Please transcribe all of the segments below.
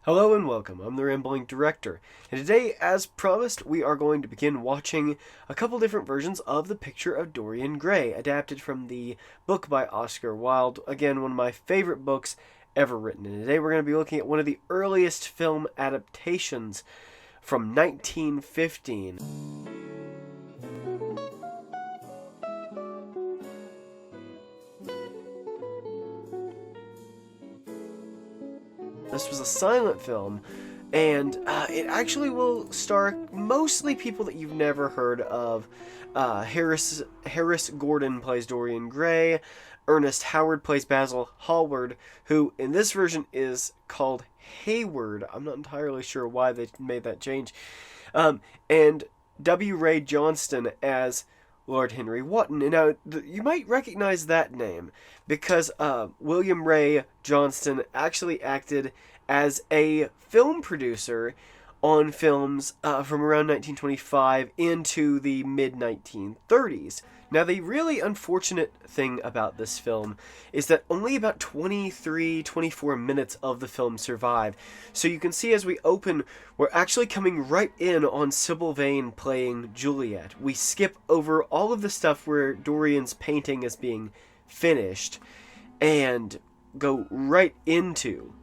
Hello and welcome, I'm the Rambling Director, and today, as promised, we are going to begin watching a couple different versions of The Picture of Dorian Gray, adapted from the book by Oscar Wilde, again, one of my favorite books ever written. And today we're going to be looking at one of the earliest film adaptations from 1915. This was a silent film, and it actually will star mostly people that you've never heard of. Harris Gordon plays Dorian Gray. Ernest Howard plays Basil Hallward, who in this version is called Hayward. I'm not entirely sure why they made that change. And W. Ray Johnston as Lord Henry Wotton. And now, you might recognize that name because William Ray Johnston actually acted as a film producer on films from around 1925 into the mid-1930s. Now, the really unfortunate thing about this film is that only about 24 minutes of the film survive. So you can see as we open, we're actually coming right in on Sibyl Vane playing Juliet. We skip over all of the stuff where Dorian's painting is being finished and go right into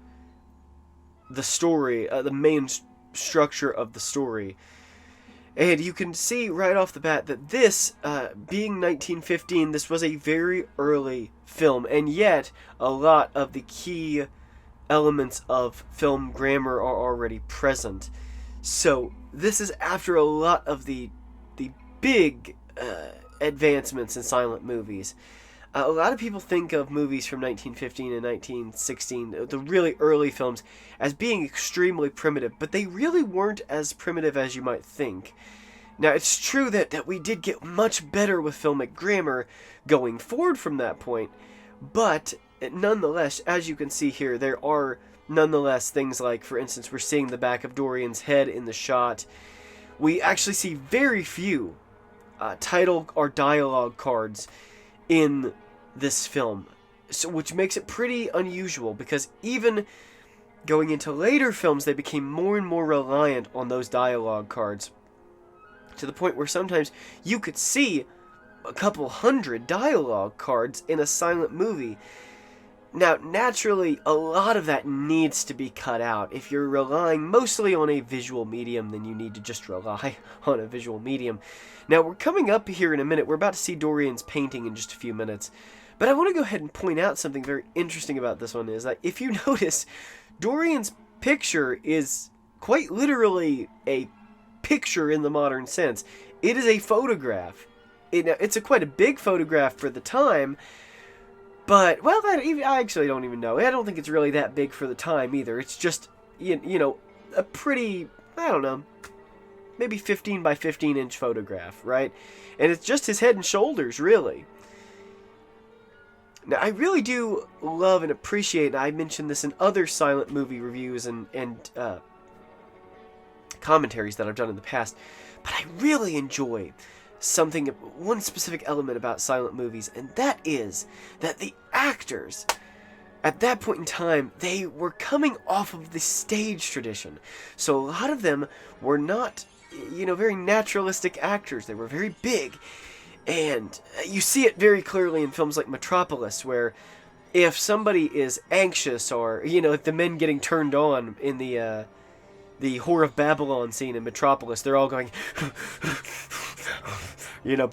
the story, the main structure of the story. And you can see right off the bat that this, being 1915, this was a very early film, and yet a lot of the key elements of film grammar are already present. So this is after a lot of the big advancements in silent movies. A lot of people think of movies from 1915 and 1916, the really early films, as being extremely primitive, but they really weren't as primitive as you might think. Now, it's true that we did get much better with filmic grammar going forward from that point, but nonetheless, as you can see here, there are nonetheless things like, for instance, we're seeing the back of Dorian's head in the shot. We actually see very few title or dialogue cards in this film, so which makes it pretty unusual, because even going into later films, they became more and more reliant on those dialogue cards, to the point where sometimes you could see a couple hundred dialogue cards in a silent movie. Now, naturally, a lot of that needs to be cut out. If you're relying mostly on a visual medium, then you need to just rely on a visual medium. Now, we're coming up here in a minute. We're about to see Dorian's painting in just a few minutes. But I want to go ahead and point out something very interesting about this one, is that if you notice, Dorian's picture is quite literally a picture in the modern sense. It is a photograph. It's quite a big photograph for the time, but, well, I actually don't even know. I don't think it's really that big for the time either. It's just, you know, a pretty, I don't know, maybe 15 by 15 inch photograph, right? And it's just his head and shoulders, really. Now, I really do love and appreciate, and I mentioned this in other silent movie reviews and commentaries that I've done in the past, but I really enjoy one specific element about silent movies, and that is that the actors, at that point in time, they were coming off of the stage tradition. So a lot of them were not, very naturalistic actors. They were very big. And you see it very clearly in films like Metropolis, where if somebody is anxious, or, like the men getting turned on in the Whore of Babylon scene in Metropolis, they're all going,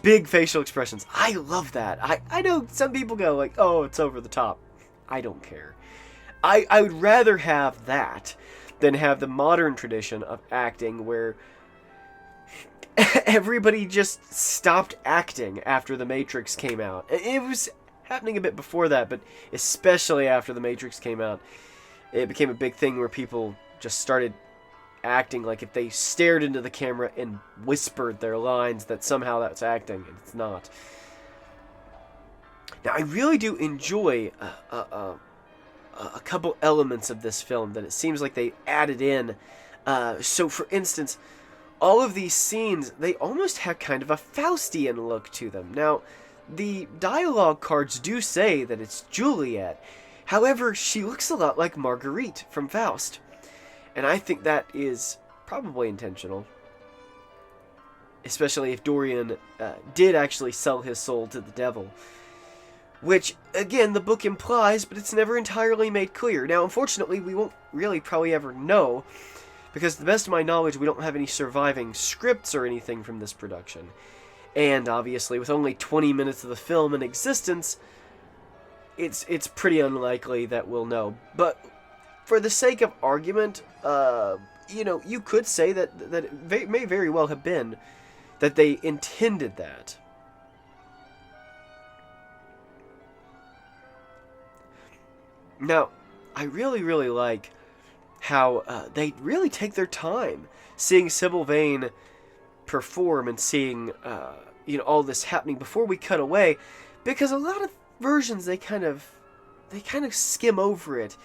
big facial expressions. I love that. I know some people go like, oh, it's over the top. I don't care. I would rather have that than have the modern tradition of acting where everybody just stopped acting after The Matrix came out. It was happening a bit before that, but especially after The Matrix came out, it became a big thing where people just started acting like if they stared into the camera and whispered their lines, that somehow that's acting, and it's not. Now, I really do enjoy a couple elements of this film that it seems like they added in. So, for instance, all of these scenes, they almost have kind of a Faustian look to them. Now, the dialogue cards do say that it's Juliet. However, she looks a lot like Marguerite from Faust. And I think that is probably intentional. Especially if Dorian did actually sell his soul to the devil. Which, again, the book implies, but it's never entirely made clear. Now, unfortunately, we won't really probably ever know, because to the best of my knowledge, we don't have any surviving scripts or anything from this production. And, obviously, with only 20 minutes of the film in existence, it's pretty unlikely that we'll know. But, for the sake of argument, you could say that it may very well have been that they intended that. Now, I really, really like how they really take their time seeing Sibyl Vane perform and seeing all this happening before we cut away, because a lot of versions they kind of skim over it,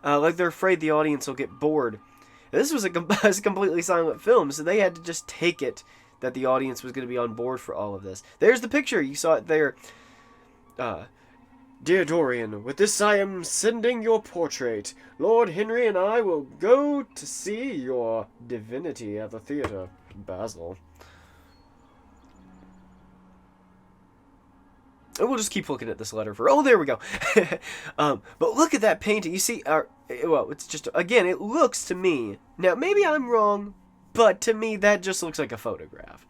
like they're afraid the audience will get bored. This was a completely silent film, so they had to just take it that the audience was going to be on board for all of this. There's the picture. You saw it there. Dear Dorian, with this I am sending your portrait. Lord Henry and I will go to see your divinity at the theater. Basil. And we'll just keep looking at this letter for... Oh, there we go. But look at that painting. You see... well, it's just... Again, it looks to me... Now, maybe I'm wrong, but to me, that just looks like a photograph.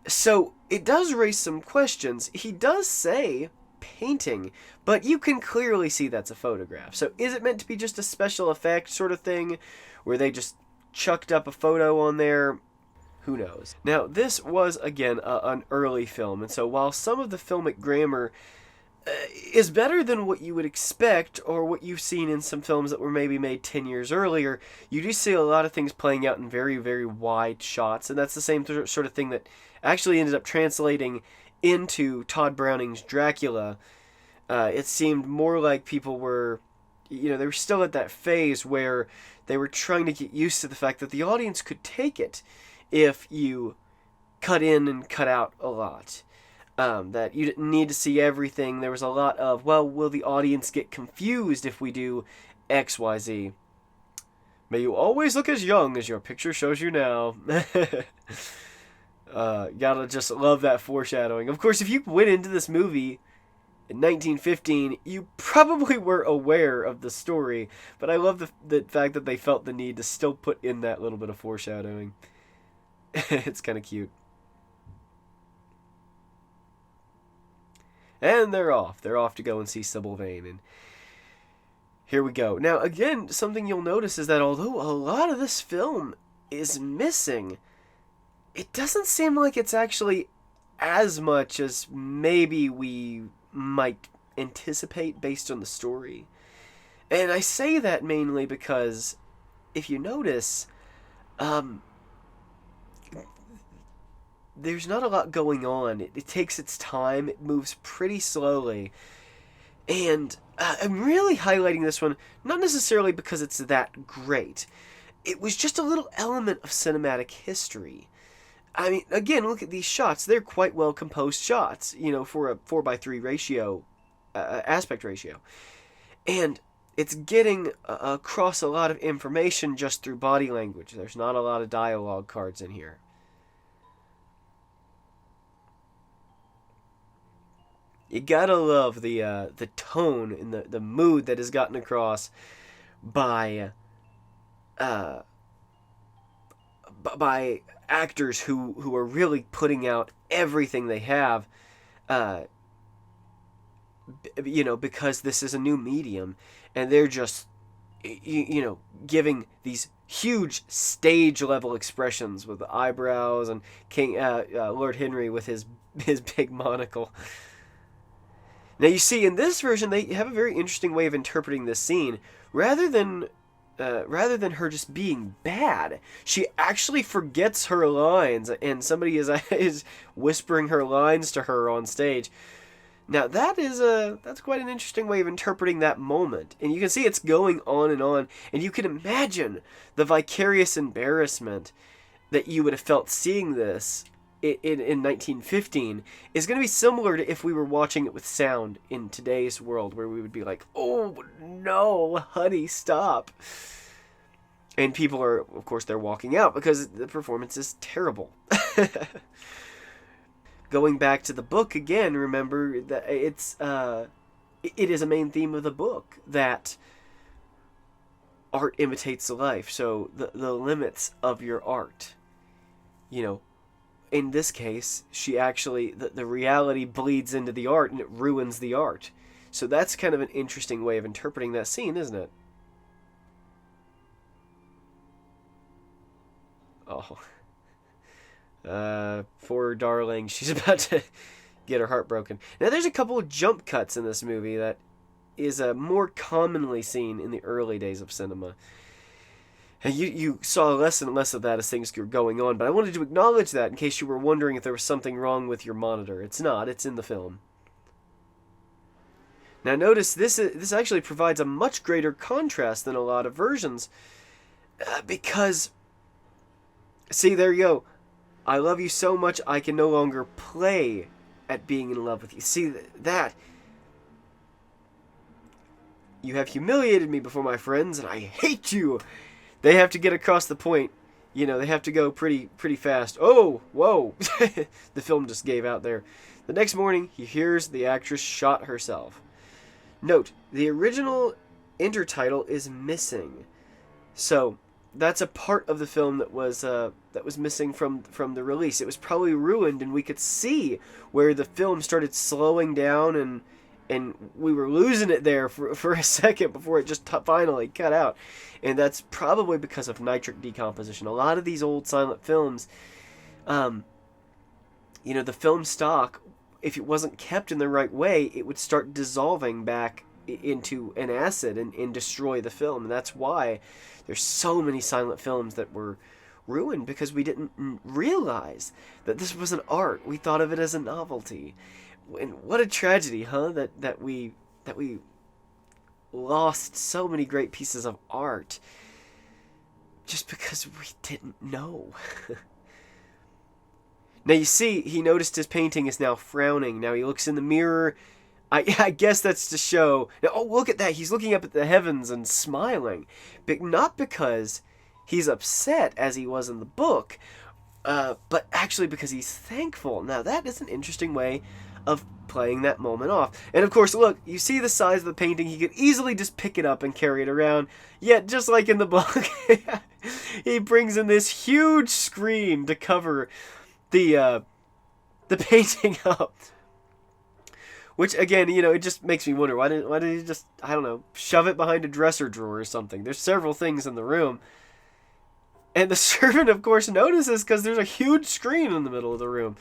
So, it does raise some questions. He does say painting, but you can clearly see that's a photograph. So, is it meant to be just a special effect sort of thing, where they just chucked up a photo on there? Who knows? Now, this was, again, an early film, and so while some of the filmic grammar is better than what you would expect, or what you've seen in some films that were maybe made 10 years earlier, you do see a lot of things playing out in very, very wide shots, and that's the same sort of thing that actually ended up translating into Todd Browning's Dracula. It seemed more like people were, they were still at that phase where they were trying to get used to the fact that the audience could take it if you cut in and cut out a lot. That you didn't need to see everything. There was a lot of, well, will the audience get confused if we do X, Y, Z? May you always look as young as your picture shows you now. Gotta just love that foreshadowing. Of course, if you went into this movie in 1915, you probably were aware of the story, but I love the fact that they felt the need to still put in that little bit of foreshadowing. It's kind of cute. And they're off. They're off to go and see Sibyl Vane. And here we go. Now, again, something you'll notice is that although a lot of this film is missing, it doesn't seem like it's actually as much as maybe we might anticipate based on the story. And I say that mainly because, if you notice, there's not a lot going on. It takes its time. It moves pretty slowly. And I'm really highlighting this one, not necessarily because it's that great. It was just a little element of cinematic history. I mean, again, look at these shots. They're quite well composed shots, for a 4:3 ratio, aspect ratio. And it's getting across a lot of information just through body language. There's not a lot of dialogue cards in here. You gotta love the tone and the mood that is gotten across by actors who are really putting out everything they have, because this is a new medium, and they're just, giving these huge stage level expressions with the eyebrows, and Lord Henry with his big monocle. Now, you see, in this version, they have a very interesting way of interpreting this scene. Rather than her just being bad, she actually forgets her lines, and somebody is whispering her lines to her on stage. Now, that's quite an interesting way of interpreting that moment. And you can see it's going on, and you can imagine the vicarious embarrassment that you would have felt seeing this in 1915 is going to be similar to if we were watching it with sound in today's world, where we would be like, oh no, honey, stop. And people are, of course, they're walking out because the performance is terrible. Going back to the book again, remember that it is a main theme of the book that art imitates life. So the limits of your art, in this case, she actually, the reality bleeds into the art and it ruins the art. So that's kind of an interesting way of interpreting that scene, isn't it? Oh. Poor darling. She's about to get her heart broken. Now, there's a couple of jump cuts in this movie that is more commonly seen in the early days of cinema. And you saw less and less of that as things were going on, but I wanted to acknowledge that in case you were wondering if there was something wrong with your monitor. It's not. It's in the film. Now, notice this actually provides a much greater contrast than a lot of versions, because, see, there you go. I love you so much I can no longer play at being in love with you. See, that. You have humiliated me before my friends, and I hate you. They have to get across the point. They have to go pretty fast. Oh, whoa. The film just gave out there. The next morning, he hears the actress shot herself. Note, the original intertitle is missing. So, that's a part of the film that was missing from the release. It was probably ruined, and we could see where the film started slowing down, and we were losing it there for a second before it just finally cut out. And that's probably because of nitric decomposition. A lot of these old silent films, the film stock, if it wasn't kept in the right way, it would start dissolving back into an acid and destroy the film. And that's why there's so many silent films that were ruined, because we didn't realize that this was an art. We thought of it as a novelty. And what a tragedy, huh? That we lost so many great pieces of art just because we didn't know. Now you see, he noticed his painting is now frowning. Now he looks in the mirror. I guess that's to show. Now, oh, look at that. He's looking up at the heavens and smiling. But not because he's upset as he was in the book, but actually because he's thankful. Now that is an interesting way of playing that moment off. And of course, look, you see the size of the painting. He could easily just pick it up and carry it around. Yet, just like in the book, he brings in this huge screen to cover the painting up. Which, again, it just makes me wonder, why did he just, I don't know, shove it behind a dresser drawer or something? There's several things in the room. And the servant, of course, notices because there's a huge screen in the middle of the room.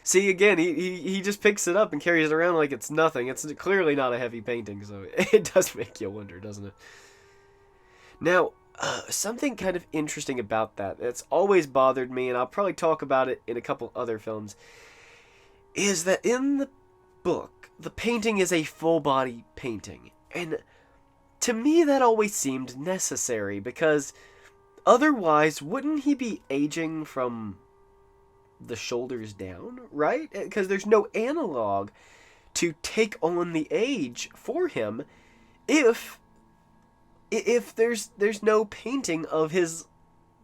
See, again, he just picks it up and carries it around like it's nothing. It's clearly not a heavy painting, so it does make you wonder, doesn't it? Now, something kind of interesting about that's always bothered me, and I'll probably talk about it in a couple other films, is that in the book, the painting is a full-body painting. And to me, that always seemed necessary, because otherwise, wouldn't he be aging from the shoulders down, right? Because there's no analog to take on the age for him if there's no painting of his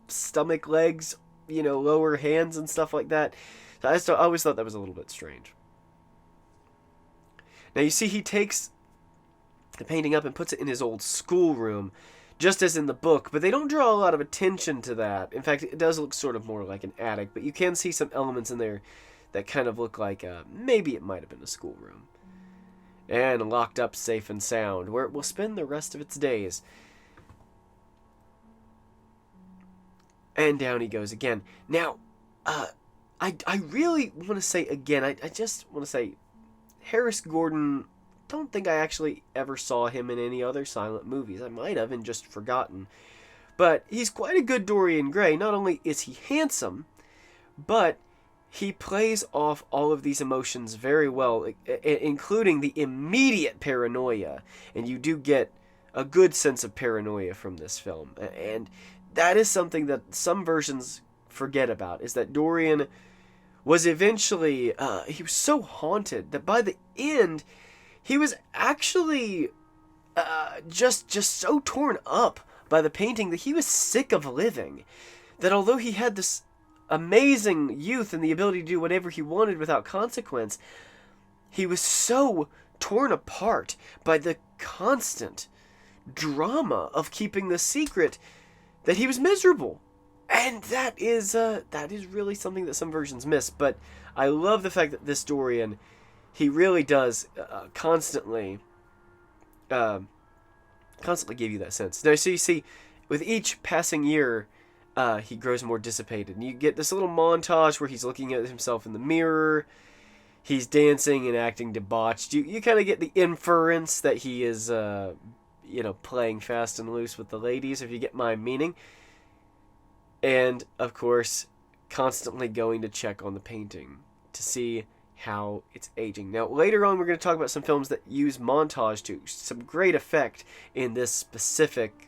stomach, legs, lower hands and stuff like that. So I always thought that was a little bit strange. Now you see, he takes the painting up and puts it in his old schoolroom, just as in the book, but they don't draw a lot of attention to that. In fact, it does look sort of more like an attic, but you can see some elements in there that kind of look like maybe it might have been a schoolroom. And locked up safe and sound, where it will spend the rest of its days. And down he goes again. Now, I really want to say again, I just want to say, Harris Gordon, don't think I actually ever saw him in any other silent movies. I might have and just forgotten. But he's quite a good Dorian Gray. Not only is he handsome, but he plays off all of these emotions very well, including the immediate paranoia. And you do get a good sense of paranoia from this film. And that is something that some versions forget about, is that Dorian was eventually, he was so haunted that by the end, he was actually just so torn up by the painting that he was sick of living. That although he had this amazing youth and the ability to do whatever he wanted without consequence, he was so torn apart by the constant drama of keeping the secret that he was miserable. And that is really something that some versions miss. But I love the fact that this Dorian, he really does constantly give you that sense. Now, so you see, with each passing year, he grows more dissipated. And you get this little montage where he's looking at himself in the mirror. He's dancing and acting debauched. You kind of get the inference that he is, playing fast and loose with the ladies, if you get my meaning. And, of course, constantly going to check on the painting to see how it's aging. Now, later on, we're going to talk about some films that use montage to some great effect in this specific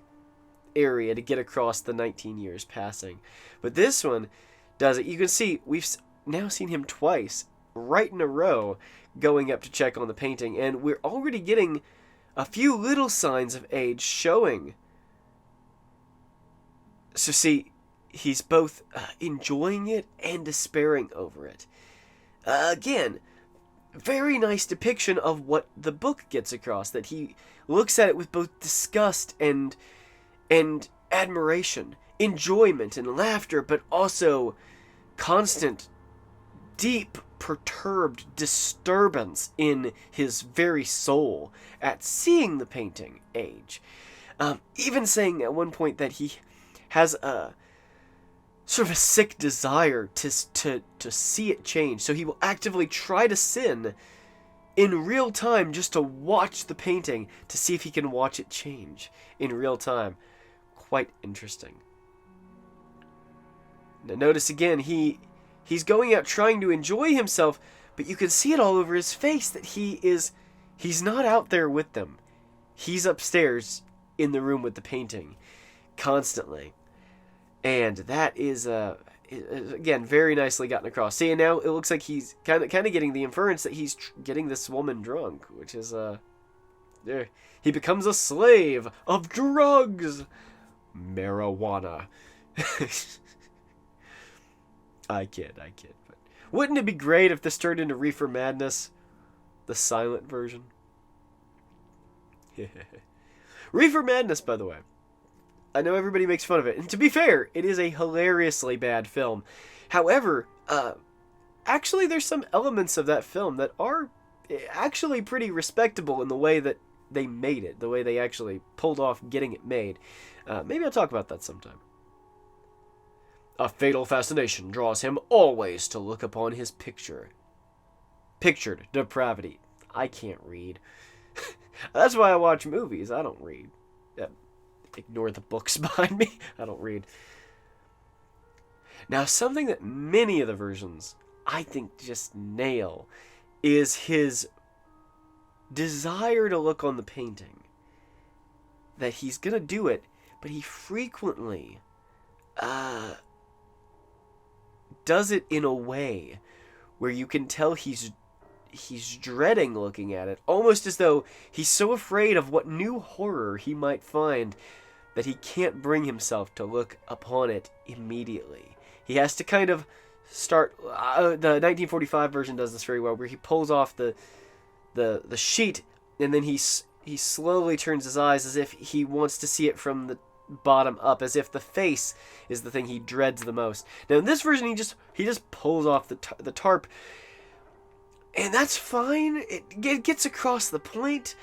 area to get across the 19 years passing. But this one does it. You can see, we've now seen him twice, right in a row, going up to check on the painting, and we're already getting a few little signs of age showing. So see, he's both enjoying it and despairing over it. Again, very nice depiction of what the book gets across, that he looks at it with both disgust and admiration, enjoyment and laughter, but also constant, deep, perturbed disturbance in his very soul at seeing the painting age. Even saying at one point that he has a sort of a sick desire to see it change. So he will actively try to sin in real time just to watch the painting to see if he can watch it change in real time. Quite interesting. Now notice again, he's going out trying to enjoy himself, but you can see it all over his face that he's not out there with them. He's upstairs in the room with the painting constantly. And that is, again, very nicely gotten across. See, and now it looks like he's kind of getting the inference that he's getting this woman drunk, which is, he becomes a slave of drugs. Marijuana. I kid. But wouldn't it be great if this turned into Reefer Madness? The silent version. Reefer Madness, by the way. I know everybody makes fun of it, and to be fair, it is a hilariously bad film. However, actually there's some elements of that film that are actually pretty respectable in the way that they made it, the way they actually pulled off getting it made. Maybe I'll talk about that sometime. A fatal fascination draws him always to look upon his pictured depravity. I can't read. That's why I watch movies. I don't read. Ignore the books behind me. I don't read. Now, something that many of the versions, I think, just nail is his desire to look on the painting. That he's going to do it, but he frequently does it in a way where you can tell he's dreading looking at it, almost as though he's so afraid of what new horror he might find that he can't bring himself to look upon it immediately. He has to kind of start. The 1945 version does this very well, where he pulls off the sheet, and then he slowly turns his eyes as if he wants to see it from the bottom up, as if the face is the thing he dreads the most. Now in this version, he just pulls off the tarp, and that's fine. It gets across the point.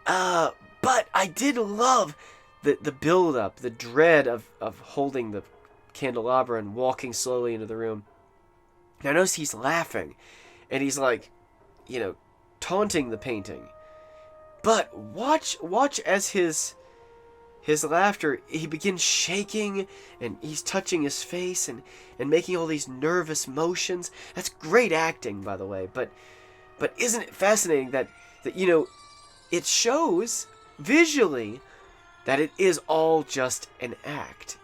But I did love the build-up, the dread of holding the candelabra and walking slowly into the room. Now notice he's laughing, and he's like, taunting the painting. But watch as his laughter, he begins shaking, and he's touching his face and making all these nervous motions. That's great acting, by the way. But isn't it fascinating that it shows visually that it is all just an act,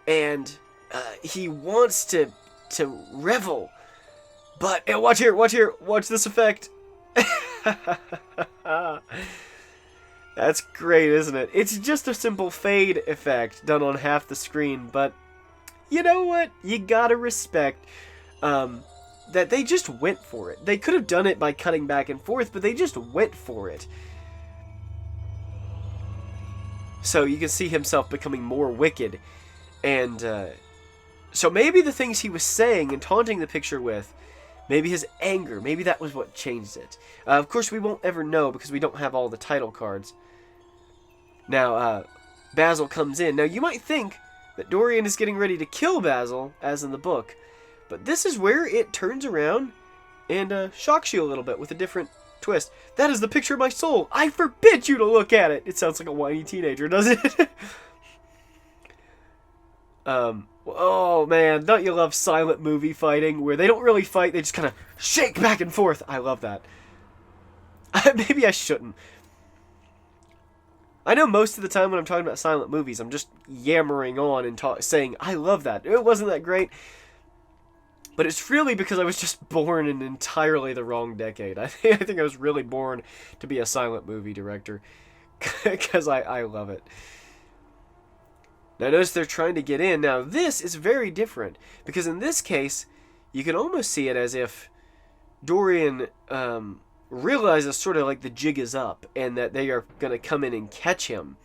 and he wants to revel. But watch this effect. That's great, isn't it? It's just a simple fade effect done on half the screen, but you know what? You gotta respect that they just went for it. They could have done it by cutting back and forth, but they just went for it. So you can see himself becoming more wicked, and so maybe the things he was saying and taunting the picture with, maybe his anger, maybe that was what changed it. Of course, we won't ever know because we don't have all the title cards. Now, Basil comes in. Now, you might think that Dorian is getting ready to kill Basil, as in the book, but this is where it turns around and shocks you a little bit with a different twist. That is the picture of my soul. I forbid you to look at it. It sounds like a whiny teenager, doesn't it? Oh man, don't you love silent movie fighting where they don't really fight, they just kind of shake back and forth? I love that. Maybe I shouldn't. I know most of the time when I'm talking about silent movies, I'm just yammering on and saying, I love that. It wasn't that great. But it's really because I was just born in entirely the wrong decade. I think I was really born to be a silent movie director. Because I love it. Now notice they're trying to get in. Now this is very different. Because in this case, you can almost see it as if Dorian realizes sort of like the jig is up. And that they are going to come in and catch him.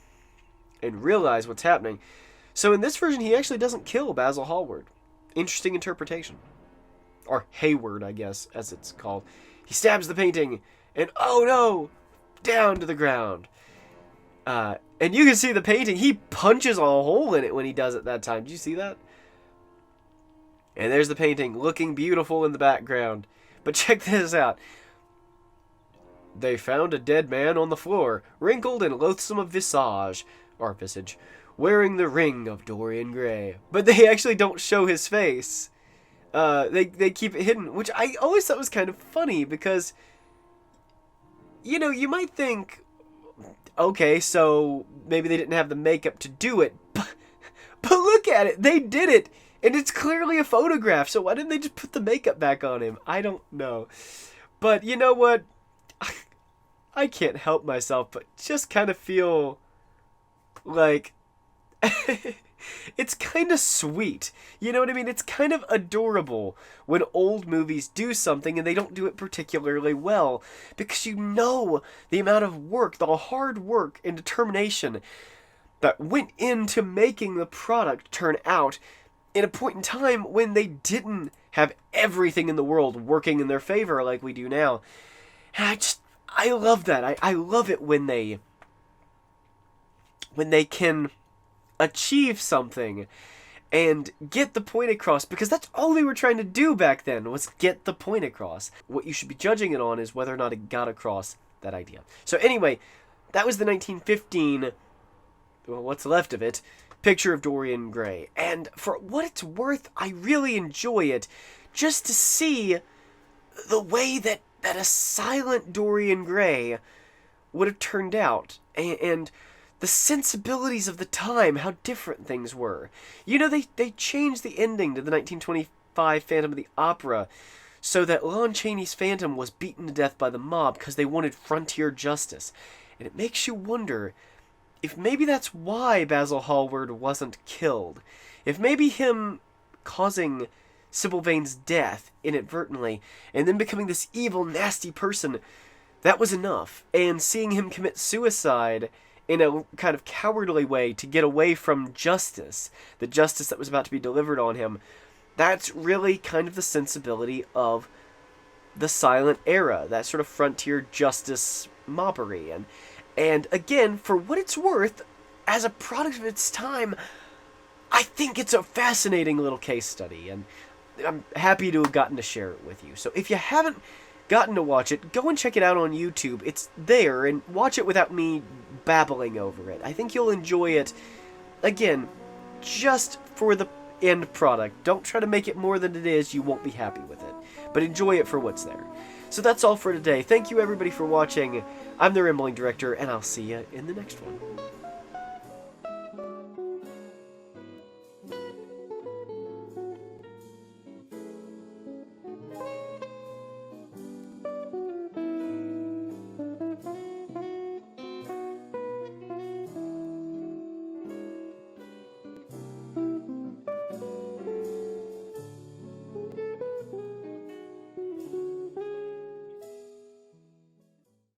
And realize what's happening. So in this version, he actually doesn't kill Basil Hallward. Interesting interpretation. Or Hayward, I guess, as it's called. He stabs the painting, and oh no! Down to the ground. And you can see the painting. He punches a hole in it when he does it that time. Did you see that? And there's the painting, looking beautiful in the background. But check this out. They found a dead man on the floor, wrinkled and loathsome of visage, wearing the ring of Dorian Gray. But they actually don't show his face. They keep it hidden, which I always thought was kind of funny because, you know, you might think, okay, so maybe they didn't have the makeup to do it, but look at it, they did it, and it's clearly a photograph, so why didn't they just put the makeup back on him? I don't know. But you know what? I can't help myself, but just kind of feel like it's kind of sweet. You know what I mean? It's kind of adorable when old movies do something and they don't do it particularly well. Because you know the amount of work, the hard work and determination that went into making the product turn out in a point in time when they didn't have everything in the world working in their favor like we do now. And I love that. I love it when they can achieve something and get the point across, because that's all they were trying to do back then, was get the point across. What you should be judging it on is whether or not it got across that idea. So anyway, that was the 1915, well, what's left of it, picture of Dorian Gray. And for what it's worth, I really enjoy it just to see the way that a silent Dorian Gray would have turned out. And the sensibilities of the time, how different things were. You know, they changed the ending to the 1925 Phantom of the Opera so that Lon Chaney's Phantom was beaten to death by the mob because they wanted frontier justice. And it makes you wonder if maybe that's why Basil Hallward wasn't killed. If maybe him causing Sibyl Vane's death inadvertently and then becoming this evil, nasty person, that was enough. And seeing him commit suicide in a kind of cowardly way to get away from justice, the justice that was about to be delivered on him, that's really kind of the sensibility of the silent era, that sort of frontier justice mobbery. And again, for what it's worth, as a product of its time, I think it's a fascinating little case study, and I'm happy to have gotten to share it with you. So if you haven't gotten to watch it, go and check it out on YouTube. It's there, and watch it without me babbling over it. I think you'll enjoy it, again, just for the end product. Don't try to make it more than it is. You won't be happy with it. But enjoy it for what's there. So that's all for today. Thank you everybody for watching. I'm the Rambling Director, and I'll see you in the next one.